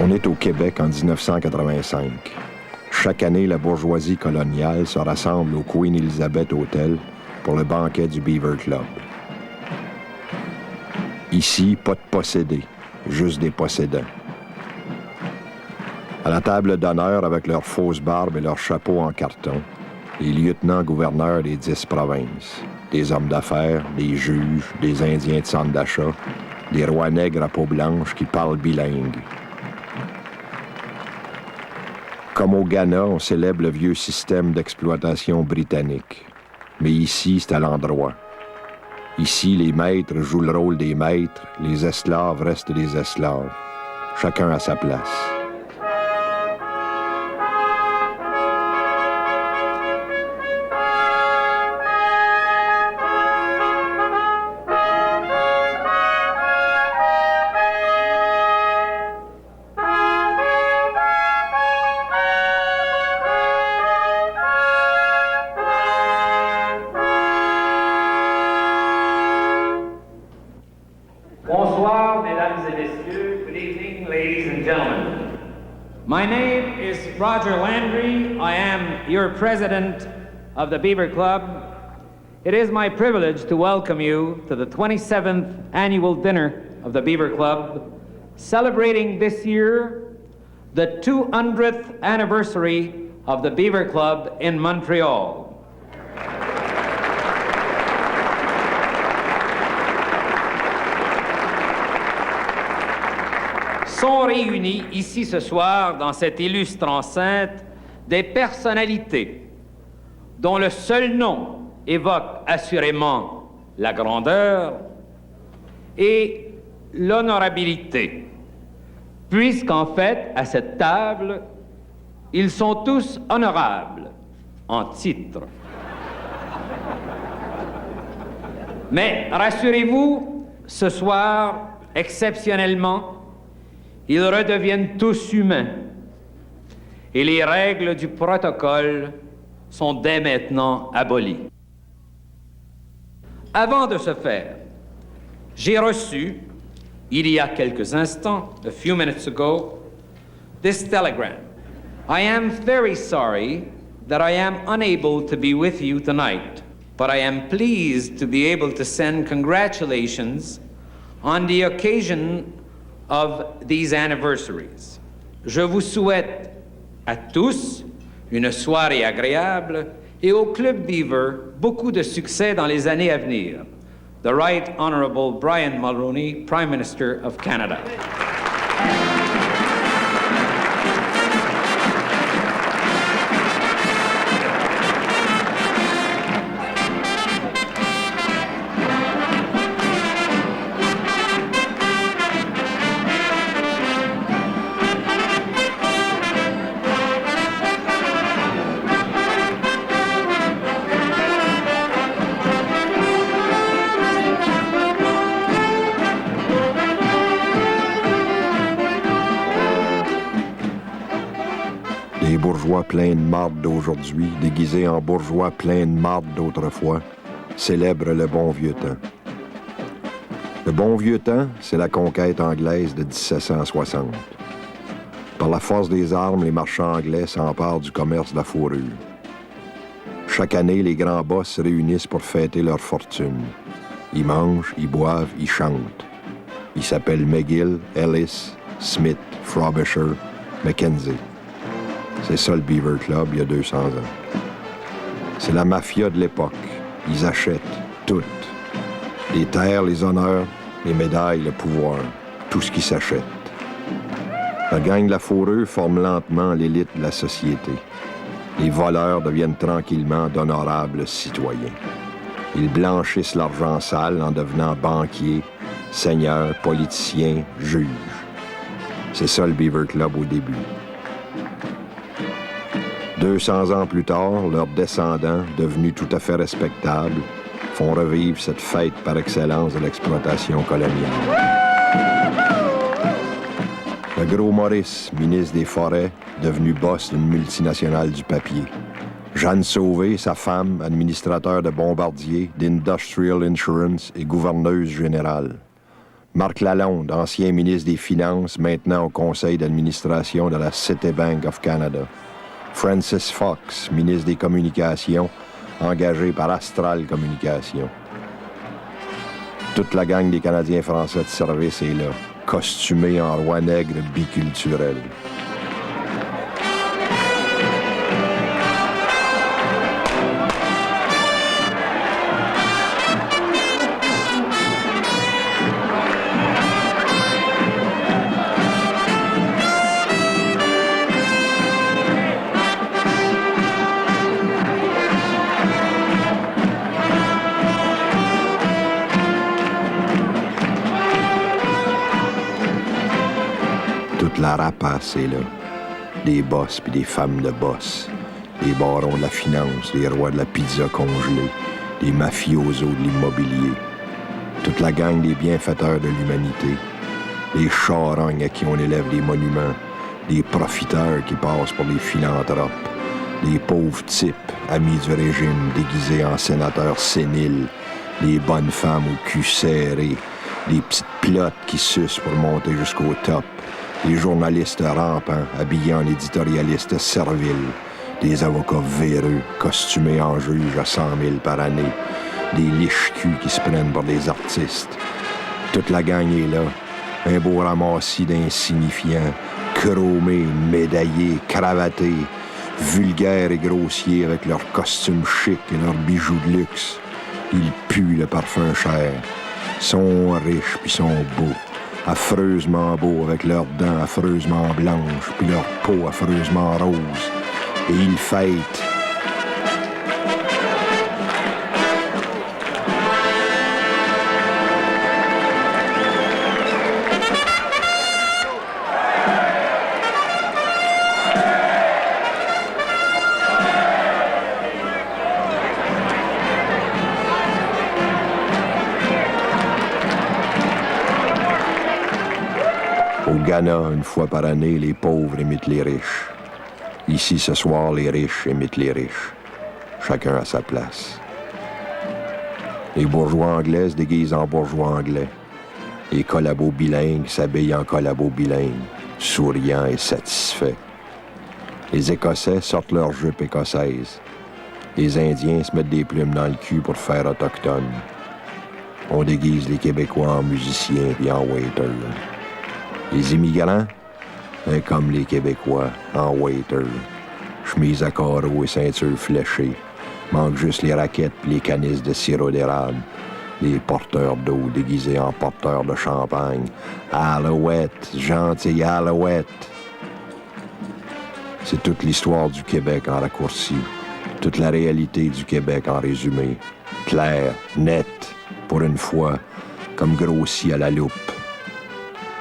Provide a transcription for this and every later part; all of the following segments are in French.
On est au Québec en 1985. Chaque année, la bourgeoisie coloniale se rassemble au Queen Elizabeth Hotel pour le banquet du Beaver Club. Ici, pas de possédés, juste des possédants. À la table d'honneur, avec leurs fausses barbes et leurs chapeaux en carton, les lieutenants-gouverneurs des 10 provinces, des hommes d'affaires, des juges, des Indiens de centre d'achat, des rois nègres à peau blanche qui parlent bilingue. Comme au Ghana, on célèbre le vieux système d'exploitation britannique. Mais ici, c'est à l'endroit. Ici, les maîtres jouent le rôle des maîtres, les esclaves restent des esclaves. Chacun à sa place. My name is Roger Landry. I am your president of the Beaver Club. It is my privilege to welcome you to the 27th annual dinner of the Beaver Club, celebrating this year the 200th anniversary of the Beaver Club in Montreal. Sont réunis ici ce soir dans cette illustre enceinte des personnalités dont le seul nom évoque assurément la grandeur et l'honorabilité, puisqu'en fait, à cette table, ils sont tous honorables en titre. Mais rassurez-vous, ce soir, exceptionnellement, ils redeviennent tous humains et les règles du protocole sont dès maintenant abolies. Avant de ce faire, j'ai reçu, il y a quelques instants, a few minutes ago, this telegram. I am very sorry that I am unable to be with you tonight, but I am pleased to be able to send congratulations on the occasion of these anniversaries. Je vous souhaite à tous une soirée agréable et au Club Beaver beaucoup de succès dans les années à venir. The Right Honorable Brian Mulroney, Prime Minister of Canada. Les bourgeois pleins de marde d'aujourd'hui, déguisés en bourgeois pleins de marde d'autrefois, célèbrent le bon vieux temps. Le bon vieux temps, c'est la conquête anglaise de 1760. Par la force des armes, les marchands anglais s'emparent du commerce de la fourrure. Chaque année, les grands boss se réunissent pour fêter leur fortune. Ils mangent, ils boivent, ils chantent. Ils s'appellent McGill, Ellis, Smith, Frobisher, Mackenzie. C'est ça le Beaver Club il y a 200 ans. C'est la mafia de l'époque. Ils achètent tout. Les terres, les honneurs, les médailles, le pouvoir. Tout ce qui s'achète. La gang de la fourrure forme lentement l'élite de la société. Les voleurs deviennent tranquillement d'honorables citoyens. Ils blanchissent l'argent sale en devenant banquiers, seigneurs, politiciens, juges. C'est ça le Beaver Club au début. 200 ans plus tard, leurs descendants, devenus tout à fait respectables, font revivre cette fête par excellence de l'exploitation coloniale. Le gros Maurice, ministre des Forêts, devenu boss d'une multinationale du papier. Jeanne Sauvé, sa femme, administrateur de Bombardier, d'Industrial Insurance et gouverneuse générale. Marc Lalonde, ancien ministre des Finances, maintenant au conseil d'administration de la Citibank of Canada. Francis Fox, ministre des Communications, engagé par Astral Communications. Toute la gang des Canadiens français de service est là, costumés en roi nègre biculturel. La rapace est là. Des boss puis des femmes de boss. Les barons de la finance, les rois de la pizza congelée, les mafiosos de l'immobilier. Toute la gang des bienfaiteurs de l'humanité. Les charognes à qui on élève des monuments. Les profiteurs qui passent pour des philanthropes. Les pauvres types, amis du régime, déguisés en sénateurs séniles. Les bonnes femmes au cul serré. Les petites plottes qui sucent pour monter jusqu'au top. Les journalistes rampants, habillés en éditorialistes serviles, des avocats véreux, costumés en juges à 100 000 par année, des liches-culs qui se prennent pour des artistes. Toute la gang est là, un beau ramassis d'insignifiants, chromés, médaillés, cravatés, vulgaires et grossiers avec leurs costumes chics et leurs bijoux de luxe. Ils puent le parfum cher, sont riches puis sont beaux. Affreusement beaux avec leurs dents affreusement blanches, puis leur peau affreusement rose. Et ils fêtent. Au Ghana, une fois par année, les pauvres imitent les riches. Ici, ce soir, les riches imitent les riches. Chacun à sa place. Les bourgeois anglais se déguisent en bourgeois anglais. Les collabos bilingues s'habillent en collabos bilingues, souriants et satisfaits. Les Écossais sortent leurs jupes écossaises. Les Indiens se mettent des plumes dans le cul pour faire autochtone. On déguise les Québécois en musiciens et en waiters. Les immigrants, comme les Québécois, en waiter, chemise à carreaux et ceinture fléchée, manque juste les raquettes et les canisses de sirop d'érable, les porteurs d'eau déguisés en porteurs de champagne. Alouette, gentille alouette. C'est toute l'histoire du Québec en raccourci, toute la réalité du Québec en résumé, claire, nette, pour une fois, comme grossi à la loupe.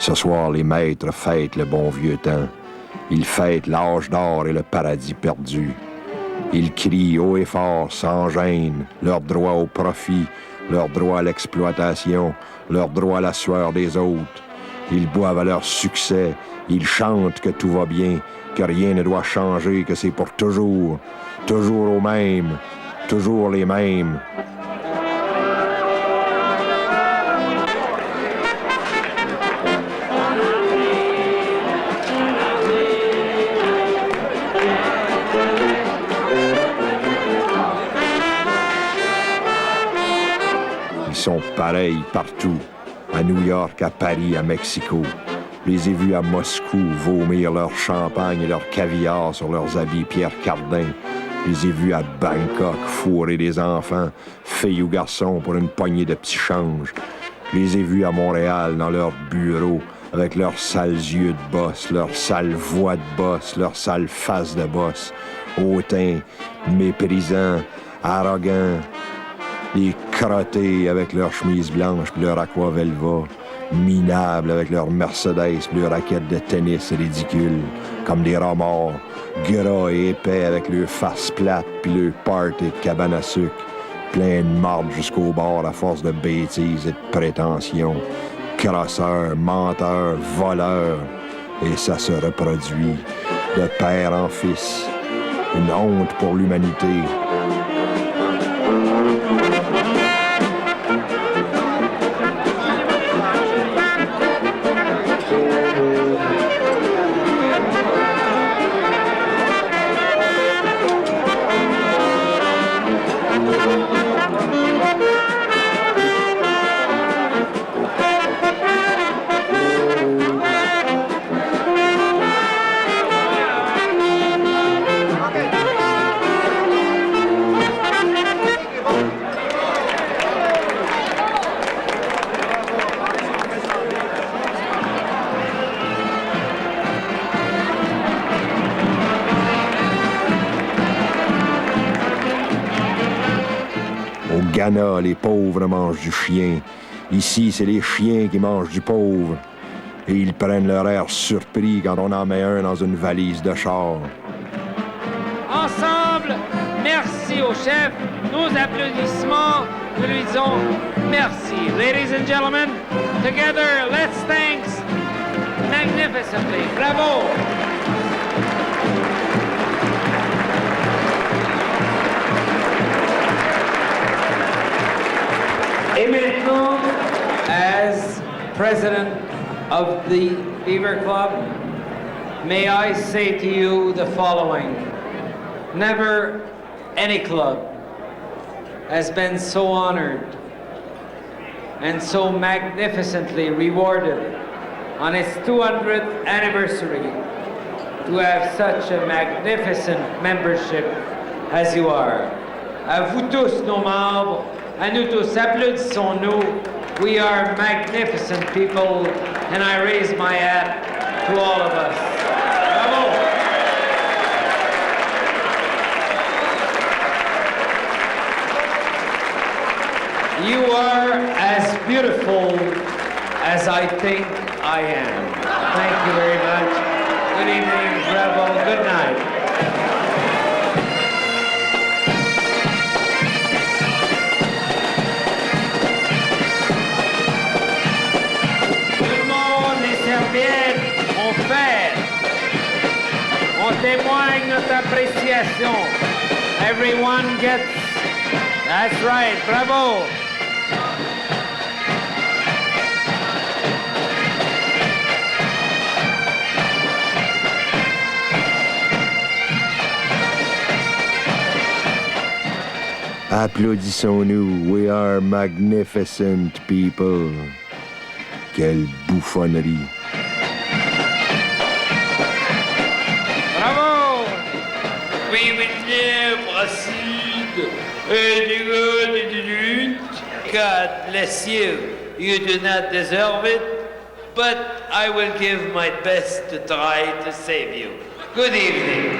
Ce soir, les maîtres fêtent le bon vieux temps. Ils fêtent l'âge d'or et le paradis perdu. Ils crient haut et fort, sans gêne, leur droit au profit, leur droit à l'exploitation, leur droit à la sueur des autres. Ils boivent à leur succès, ils chantent que tout va bien, que rien ne doit changer, que c'est pour toujours, toujours aux mêmes, toujours les mêmes. Ils sont pareils partout, à New York, à Paris, à Mexico. Je les ai vus à Moscou vomir leur champagne et leur caviar sur leurs habits Pierre Cardin. Je les ai vus à Bangkok fourrer des enfants, filles ou garçons, pour une poignée de petits changes. Je les ai vus à Montréal, dans leurs bureaux, avec leurs sales yeux de boss, leurs sales voix de boss, leurs sales faces de boss, hautains, méprisants, arrogants, les crottés avec leurs chemises blanches puis leur aquavelva, minables avec leurs Mercedes puis leurs raquettes de tennis ridicules, comme des rats morts, gras et épais avec leurs faces plates puis leurs party de cabane à sucre, plein de marde jusqu'au bord à force de bêtises et de prétentions, crosseurs, menteurs, voleurs, et ça se reproduit de père en fils. Une honte pour l'humanité. Ghana, les pauvres mangent du chien. Ici, c'est les chiens qui mangent du pauvre. Et ils prennent leur air surpris quand on en met un dans une valise de char. Ensemble, merci au chef. Nos applaudissements, nous lui disons merci. Ladies and gentlemen, together, let's thank magnificently. Bravo! Et maintenant, as president of the Beaver Club, may I say to you the following. Never any club has been so honored and so magnificently rewarded on its 200th anniversary to have such a magnificent membership as you are. À vous tous, nos membres, à nous tous, applaudissons-nous. We are magnificent people, and I raise my hat to all of us. Bravo! You are as beautiful as I think I am. Thank you very much. Good evening, bravo, good night. On fait, on témoigne notre appréciation. Everyone gets, that's right, bravo. Applaudissons-nous. We are magnificent people. Quelle bouffonnerie. Bravo! Oui, Brassid, God bless you. You do not deserve it, but I will give my best to try to save you. Good evening.